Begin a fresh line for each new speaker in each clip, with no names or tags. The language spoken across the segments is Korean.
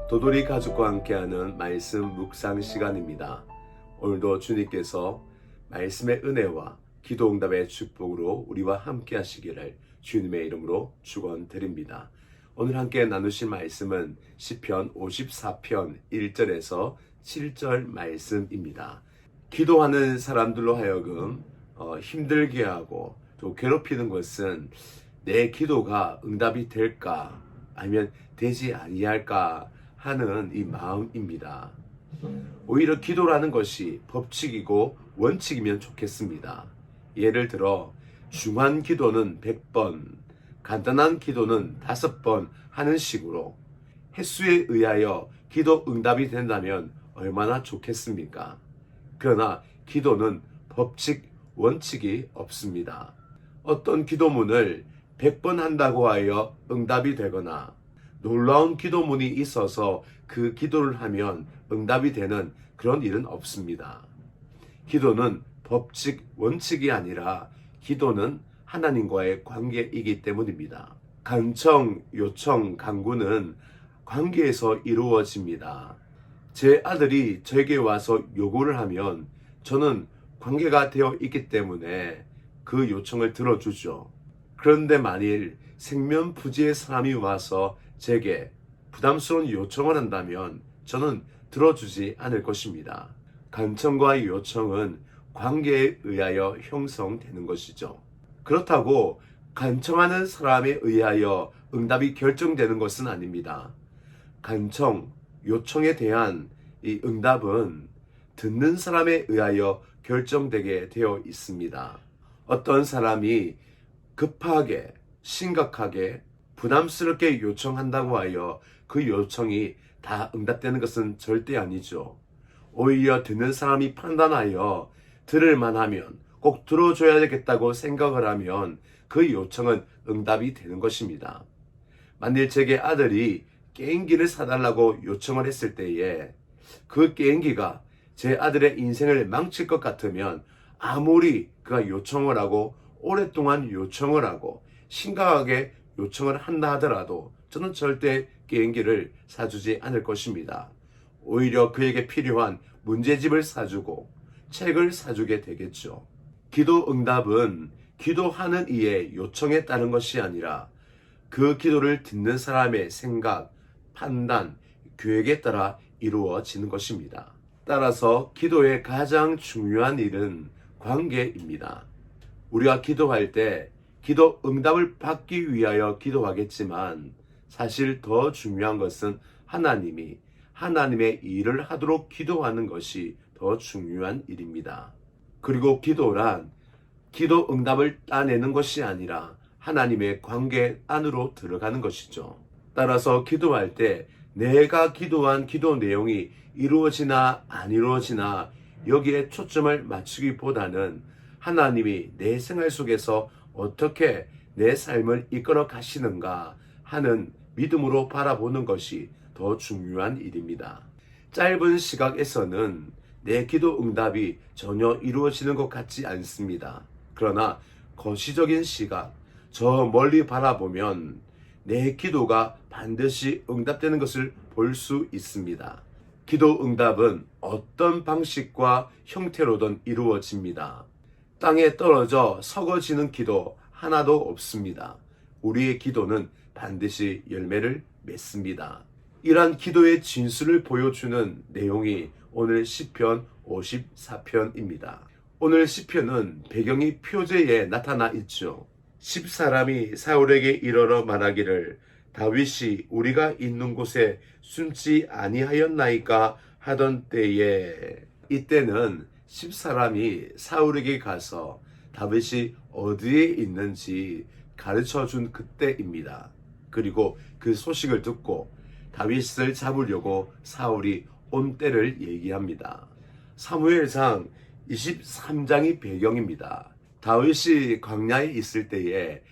도돌이 가족과 함께하는 말씀 묵상 시간입니다. 오늘도 주님께서 말씀의 은혜와 기도 응답의 축복으로 우리와 함께 하시기를 주님의 이름으로 축원드립니다. 오늘 함께 나누실 말씀은 시편 54편 1절에서 7절 말씀입니다. 기도하는 사람들로 하여금 힘들게 하고 또 괴롭히는 것은 내 기도가 응답이 될까 아니면 되지 아니할까 하는 이 마음입니다. 오히려 기도라는 것이 법칙이고 원칙이면 좋겠습니다. 예를 들어 중한 기도는 100번, 간단한 기도는 5번 하는 식으로 횟수에 의하여 기도 응답이 된다면 얼마나 좋겠습니까? 그러나 기도는 법칙, 원칙이 없습니다. 어떤 기도문을 100번 한다고 하여 응답이 되거나 놀라운 기도문이 있어서 그 기도를 하면 응답이 되는 그런 일은 없습니다. 기도는 법칙, 원칙이 아니라 기도는 하나님과의 관계이기 때문입니다. 간청, 요청, 간구는 관계에서 이루어집니다. 제 아들이 저에게 와서 요구를 하면 저는 관계가 되어 있기 때문에 그 요청을 들어주죠. 그런데 만일 생면부지의 사람이 와서 제게 부담스러운 요청을 한다면 저는 들어주지 않을 것입니다. 간청과 요청은 관계에 의하여 형성되는 것이죠. 그렇다고 간청하는 사람에 의하여 응답이 결정되는 것은 아닙니다. 간청, 요청에 대한 이 응답은 듣는 사람에 의하여 결정되게 되어 있습니다. 어떤 사람이 급하게, 심각하게, 부담스럽게 요청한다고 하여 그 요청이 다 응답되는 것은 절대 아니죠. 오히려 듣는 사람이 판단하여 들을만 하면 꼭 들어줘야 되겠다고 생각을 하면 그 요청은 응답이 되는 것입니다. 만일 제게 아들이 게임기를 사달라고 요청을 했을 때에 그 게임기가 제 아들의 인생을 망칠 것 같으면 아무리 그가 요청을 하고 오랫동안 요청을 하고 심각하게 요청을 한다 하더라도 저는 절대 게임기를 사주지 않을 것입니다. 오히려 그에게 필요한 문제집을 사주고 책을 사주게 되겠죠. 기도 응답은 기도하는 이의 요청에 따른 것이 아니라 그 기도를 듣는 사람의 생각, 판단, 계획에 따라 이루어지는 것입니다. 따라서 기도의 가장 중요한 일은 관계입니다. 우리가 기도할 때 기도 응답을 받기 위하여 기도하겠지만 사실 더 중요한 것은 하나님이 하나님의 일을 하도록 기도하는 것이 더 중요한 일입니다. 그리고 기도란 기도 응답을 따내는 것이 아니라 하나님의 관계 안으로 들어가는 것이죠. 따라서 기도할 때 내가 기도한 기도 내용이 이루어지나 안 이루어지나 여기에 초점을 맞추기보다는 하나님이 내 생활 속에서 어떻게 내 삶을 이끌어 가시는가 하는 믿음으로 바라보는 것이 더 중요한 일입니다. 짧은 시각에서는 내 기도 응답이 전혀 이루어지는 것 같지 않습니다. 그러나 거시적인 시각, 저 멀리 바라보면 내 기도가 반드시 응답되는 것을 볼 수 있습니다. 기도 응답은 어떤 방식과 형태로든 이루어집니다. 땅에 떨어져 썩어지는 기도 하나도 없습니다. 우리의 기도는 반드시 열매를 맺습니다. 이러한 기도의 진수를 보여주는 내용이 오늘 시편 54편입니다. 오늘 시편은 배경이 표제에 나타나 있죠. 10사람이 사울에게 이르러 말하기를 다윗이 우리가 있는 곳에 숨지 아니하였나이까 하던 때에, 이때는 10사람이 사울에게 가서 다윗이 어디에 있는지 가르쳐준 그때입니다. 그리고 그 소식을 듣고 다윗을 잡으려고 사울이 온 때를 얘기합니다. 사무엘상 23장이 배경입니다. 다윗이 광야에 있을 때에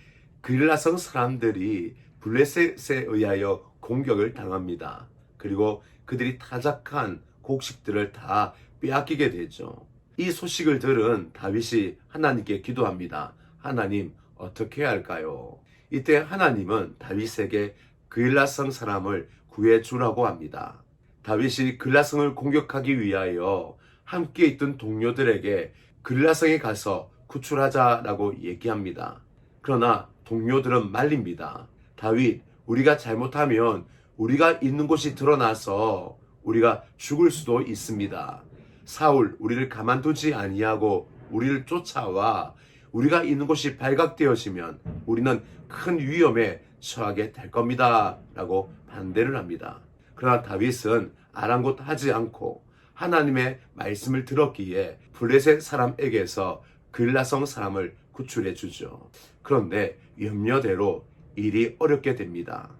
그릴라성 사람들이 블레셋에 의하여 공격을 당합니다. 그리고 그들이 타작한 곡식들을 다 빼앗기게 되죠. 이 소식을 들은 다윗이 하나님께 기도합니다. 하나님, 어떻게 해야 할까요? 이때 하나님은 다윗에게 그일라성 사람을 구해주라고 합니다. 다윗이 글라성을 공격하기 위하여 함께 있던 동료들에게 글라성에 가서 구출하자라고 얘기합니다. 그러나 동료들은 말립니다. 다윗, 우리가 잘못하면 우리가 있는 곳이 드러나서 우리가 죽을 수도 있습니다. 사울, 우리를 가만두지 아니하고 우리를 쫓아와 우리가 있는 곳이 발각되어지면 우리는 큰 위험에 처하게 될 겁니다. 라고 반대를 합니다. 그러나 다윗은 아랑곳하지 않고 하나님의 말씀을 들었기에 블레셋 사람에게서 글라성 사람을 구출해 주죠. 그런데 염려대로 일이 어렵게 됩니다.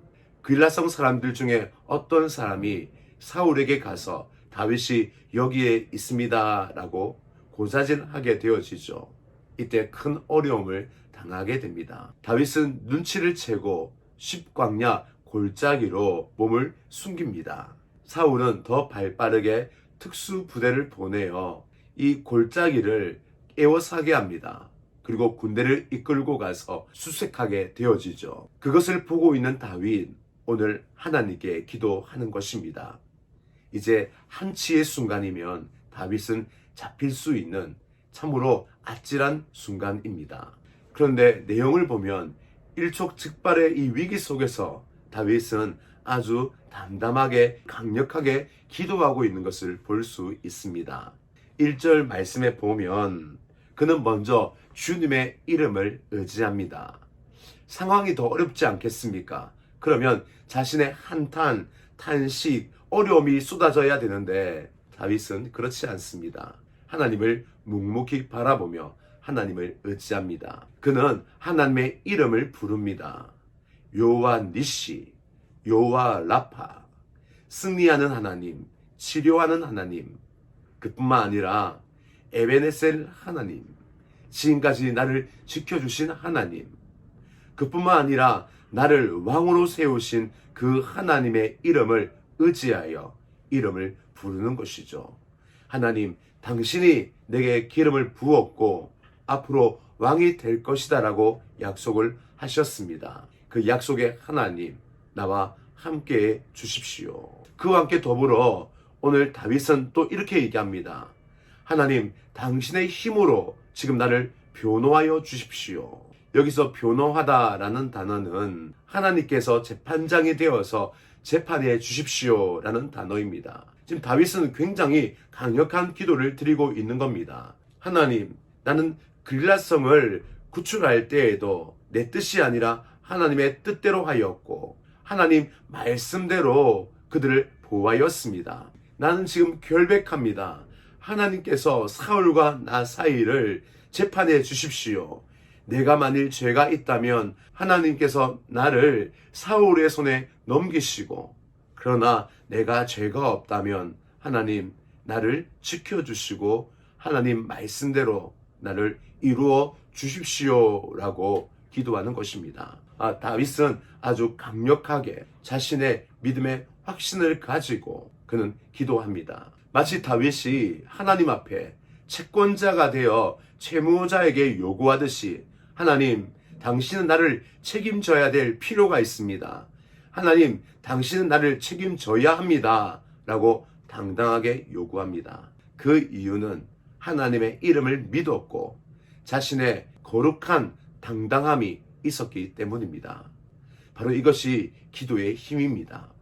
글라성 사람들 중에 어떤 사람이 사울에게 가서 다윗이 여기에 있습니다 라고 고사진하게 되어지죠. 이때 큰 어려움을 당하게 됩니다. 다윗은 눈치를 채고 십광야 골짜기로 몸을 숨깁니다. 사울은 더 발빠르게 특수부대를 보내어 이 골짜기를 에워싸게 합니다. 그리고 군대를 이끌고 가서 수색하게 되어지죠. 그것을 보고 있는 다윗, 오늘 하나님께 기도하는 것입니다. 이제 한치의 순간이면 다윗은 잡힐 수 있는 참으로 아찔한 순간입니다. 그런데 내용을 보면 일촉즉발의 이 위기 속에서 다윗은 아주 담담하게 강력하게 기도하고 있는 것을 볼 수 있습니다. 1절 말씀에 보면 그는 먼저 주님의 이름을 의지합니다. 상황이 더 어렵지 않겠습니까? 그러면 자신의 한탄, 탄식, 어려움이 쏟아져야 되는데 다윗은 그렇지 않습니다. 하나님을 묵묵히 바라보며 하나님을 의지합니다. 그는 하나님의 이름을 부릅니다. 여호와 니시, 여호와 라파, 승리하는 하나님, 치료하는 하나님, 그뿐만 아니라 에베네셀 하나님, 지금까지 나를 지켜주신 하나님, 그뿐만 아니라 나를 왕으로 세우신 그 하나님의 이름을 의지하여 이름을 부르는 것이죠. 하나님, 당신이 내게 기름을 부었고 앞으로 왕이 될 것이다 라고 약속을 하셨습니다. 그 약속의 하나님, 나와 함께 주십시오. 그와 함께 더불어 오늘 다윗은 또 이렇게 얘기합니다. 하나님, 당신의 힘으로 지금 나를 변호하여 주십시오. 여기서 변호하다라는 단어는 하나님께서 재판장이 되어서 재판해 주십시오 라는 단어입니다. 지금 다윗은 굉장히 강력한 기도를 드리고 있는 겁니다. 하나님, 나는 글라성을 구출할 때에도 내 뜻이 아니라 하나님의 뜻대로 하였고 하나님 말씀대로 그들을 보호하였습니다. 나는 지금 결백합니다. 하나님께서 사울과 나 사이를 재판해 주십시오. 내가 만일 죄가 있다면 하나님께서 나를 사울의 손에 넘기시고, 그러나 내가 죄가 없다면 하나님 나를 지켜주시고 하나님 말씀대로 나를 이루어 주십시오라고 기도하는 것입니다. 다윗은 아주 강력하게 자신의 믿음의 확신을 가지고 그는 기도합니다. 마치 다윗이 하나님 앞에 채권자가 되어 채무자에게 요구하듯이 하나님, 당신은 나를 책임져야 될 필요가 있습니다. 하나님, 당신은 나를 책임져야 합니다. 라고 당당하게 요구합니다. 그 이유는 하나님의 이름을 믿었고 자신의 거룩한 당당함이 있었기 때문입니다. 바로 이것이 기도의 힘입니다.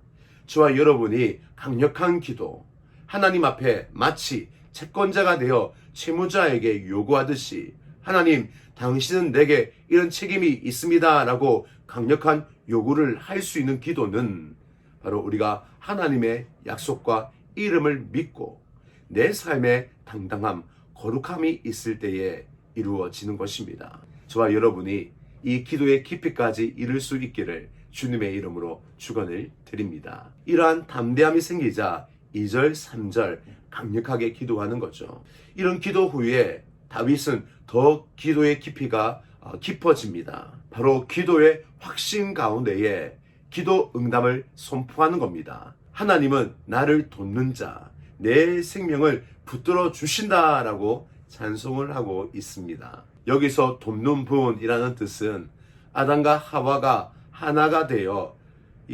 저와 여러분이 강력한 기도, 하나님 앞에 마치 채권자가 되어 채무자에게 요구하듯이 하나님, 당신은 내게 이런 책임이 있습니다 라고 강력한 요구를 할 수 있는 기도는 바로 우리가 하나님의 약속과 이름을 믿고 내 삶에 당당함, 거룩함이 있을 때에 이루어지는 것입니다. 저와 여러분이 이 기도의 깊이까지 이룰 수 있기를 주님의 이름으로 축원을 드립니다. 이러한 담대함이 생기자 2절, 3절 강력하게 기도하는 거죠. 이런 기도 후에 다윗은 더 기도의 깊이가 깊어집니다. 바로 기도의 확신 가운데에 기도 응답을 선포하는 겁니다. 하나님은 나를 돕는 자, 내 생명을 붙들어 주신다라고 찬송을 하고 있습니다. 여기서 돕는 분이라는 뜻은 아담과 하와가 하나가 되어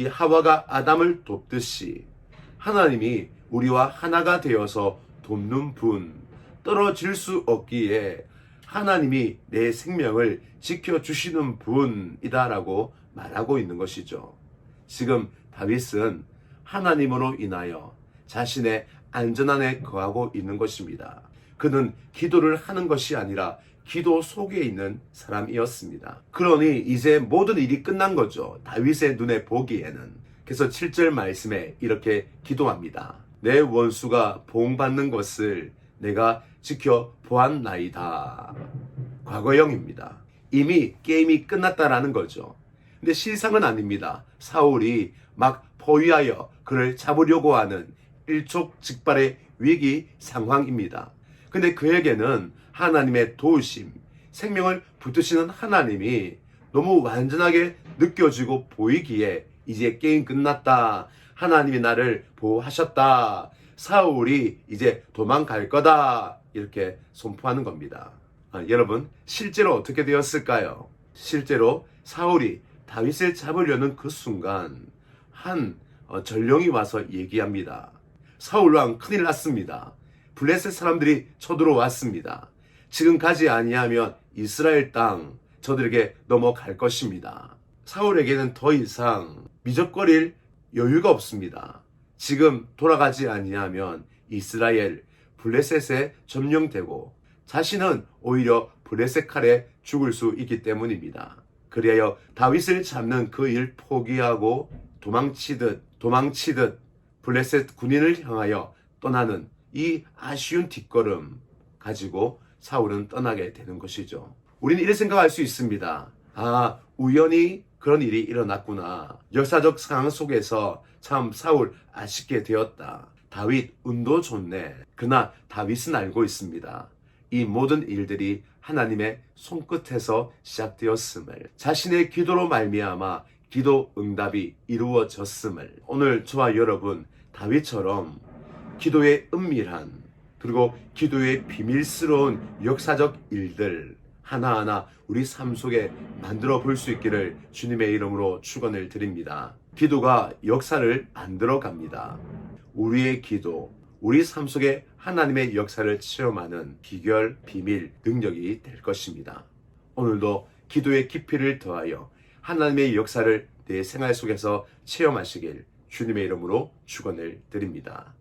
이 하와가 아담을 돕듯이 하나님이 우리와 하나가 되어서 돕는 분, 떨어질 수 없기에 하나님이 내 생명을 지켜주시는 분이다라고 말하고 있는 것이죠. 지금 다윗은 하나님으로 인하여 자신의 안전함에 거하고 있는 것입니다. 그는 기도를 하는 것이 아니라 기도 속에 있는 사람이었습니다. 그러니 이제 모든 일이 끝난 거죠. 다윗의 눈에 보기에는. 그래서 7절 말씀에 이렇게 기도합니다. 내 원수가 보응받는 것을 내가 지켜보았나이다. 과거형입니다. 이미 게임이 끝났다라는 거죠. 근데 실상은 아닙니다. 사울이 막 포위하여 그를 잡으려고 하는 일촉즉발의 위기 상황입니다. 근데 그에게는 하나님의 도우심, 생명을 붙드시는 하나님이 너무 완전하게 느껴지고 보이기에 이제 게임 끝났다. 하나님이 나를 보호하셨다. 사울이 이제 도망갈 거다. 이렇게 선포하는 겁니다. 여러분, 실제로 어떻게 되었을까요? 실제로 사울이 다윗을 잡으려는 그 순간 한 전령이 와서 얘기합니다. 사울왕 큰일 났습니다. 블레셋 사람들이 쳐들어왔습니다. 지금 가지 아니하면 이스라엘 땅 저들에게 넘어갈 것입니다. 사울에게는 더 이상 미적거릴 여유가 없습니다. 지금 돌아가지 아니하면 이스라엘 블레셋에 점령되고 자신은 오히려 블레셋 칼에 죽을 수 있기 때문입니다. 그리하여 다윗을 잡는 그 일 포기하고 도망치듯 블레셋 군인을 향하여 떠나는 이 아쉬운 뒷걸음 가지고 사울은 떠나게 되는 것이죠. 우리는 이렇게 생각할 수 있습니다. 우연히 그런 일이 일어났구나. 역사적 상황 속에서 참 사울 아쉽게 되었다. 다윗 운도 좋네. 그러나 다윗은 알고 있습니다. 이 모든 일들이 하나님의 손끝에서 시작되었음을, 자신의 기도로 말미암아 기도 응답이 이루어졌음을, 오늘 저와 여러분 다윗처럼 기도의 은밀한 그리고 기도의 비밀스러운 역사적 일들 하나하나 우리 삶 속에 만들어 볼 수 있기를 주님의 이름으로 축원을 드립니다. 기도가 역사를 만들어 갑니다. 우리의 기도, 우리 삶 속에 하나님의 역사를 체험하는 비결, 비밀, 능력이 될 것입니다. 오늘도 기도의 깊이를 더하여 하나님의 역사를 내 생활 속에서 체험하시길 주님의 이름으로 축원을 드립니다.